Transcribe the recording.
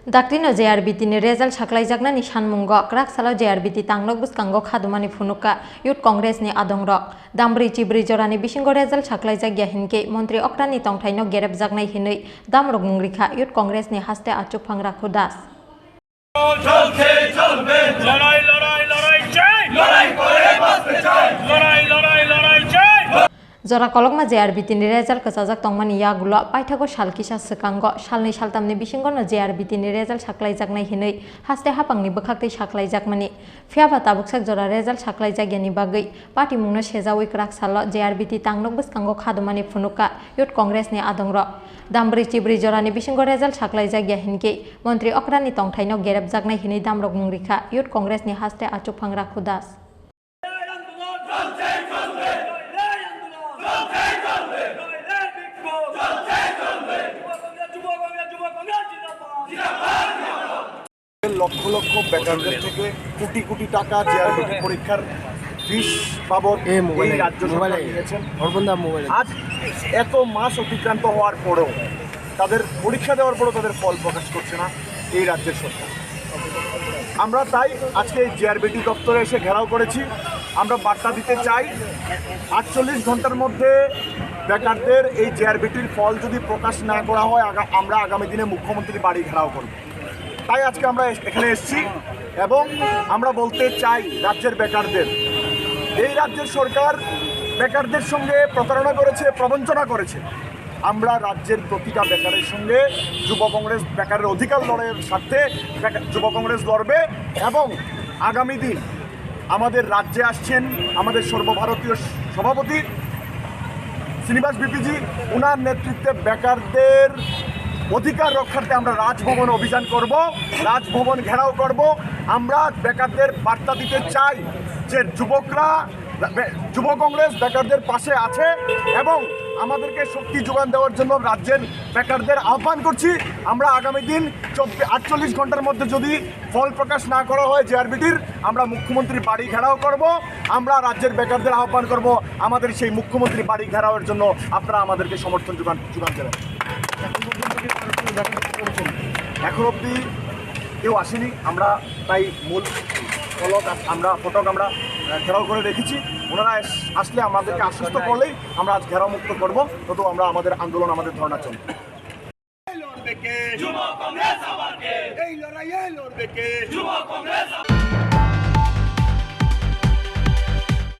Daktino JRBT ni result saklaijak ni sanmungo krak salo JRBT tanglok buskango khadumani funuka Youth Congress ni adongrok dambri chibri jorani bisingo result saklaijak ya hinke Montri Okrani tongthaino gerebjaknai hinui damrok mungrikha Youth Congress ni haste achuk phangra khudas চলছে চলবে লড়াই লড়াই লড়াই চাই লড়াই করে বাঁচতে চাই লড়াই লড়াই লড়াই চাই Jora kolokma JRBT ni result kasajak tongmani yagulo paithago salkisa sekango salni saltamni bisingo no JRBT ni result saklaijaknai hinui haste hapangni bwkhaktei saklaijakmani phiaba tabuksak jora result saklaijak yani bagui party mungno sejawi krak salo JRBT tangnok bwskango khadumani phunuka Youth Congress ni adongro dambri chibri jorani bisingo result saklaijak ya hinke Montri Okrani tongthaino gerebjaknai hinui damrok mungrikha Youth Congress ni haste achuk phangra khudas lakh lakh বেকারদের থেকে কোটি কোটি টাকা JRBT পরীক্ষার ফিস বাবদ এই রাজ্য সরকার নিয়েছেন। আজ এত মাস অতিক্রান্ত হওয়ার পরেও তাদের পরীক্ষা দেওয়ার পরেও তাদের ফল প্রকাশ করছে না এই রাজ্যের সরকার। আমরা তাই আজকে জেআরবিটি দপ্তরে এসে ঘেরাও করেছি। আমরা বার্তা দিতে চাই 48 ঘন্টার মধ্যে বেকারদের এই জেআরবিটির ফল যদি প্রকাশ না করা হয় আমরা আগামী দিনে মুখ্যমন্ত্রীর বাড়ি ঘেরাও করব। তাই আজকে আমরা এখানে এসেছি এবং আমরা বলতে চাই রাজ্যের বেকারদের, এই রাজ্যের সরকার বেকারদের সঙ্গে প্রতারণা করেছে, প্রবঞ্চনা করেছে। আমরা রাজ্যের প্রতিটা বেকারের সঙ্গে যুব কংগ্রেস বেকারের অধিকার লড়াইয়ের স্বার্থে যুব কংগ্রেস লড়বে এবং আগামী দিন আমাদের রাজ্যে আসছেন আমাদের সর্বভারতীয় সভাপতি শ্রীনিবাস বিপিজি, ওনার নেতৃত্বে বেকারদের অধিকার রক্ষার্থে আমরা রাজভবন অভিযান করব, রাজভবন ঘেরাও করব। আমরা বেকারদের বার্তা দিতে চাই যে যুব কংগ্রেস বেকারদের পাশে আছে এবং আমাদেরকে শক্তি যোগান দেওয়ার জন্য রাজ্যের বেকারদের আহ্বান করছি। আমরা আগামী দিন 48 ঘন্টার মধ্যে যদি ফল প্রকাশ না করা হয় জেআরবিটির, আমরা মুখ্যমন্ত্রীর বাড়ি ঘেরাও করব। আমরা রাজ্যের বেকারদের আহ্বান করব আমাদের সেই মুখ্যমন্ত্রীর বাড়ি ঘেরাওয়ের জন্য আপনারা আমাদেরকে সমর্থন যোগান দেবেন। এখন অবধি কেউ আসেনি, আমরা তাই মূল ফটক আমরা ঘেরাও করে রেখেছি। ওনারা আসলে আমাদেরকে আশ্বস্ত করলেই আমরা আজ ঘেরাও মুক্ত করবো, তত আমরা আমাদের আন্দোলন আমাদের ধর্ণা চলবে। যুব কংগ্রেস আবার কে এই লড়াইয়ে লড়বে কে যুব কংগ্রেস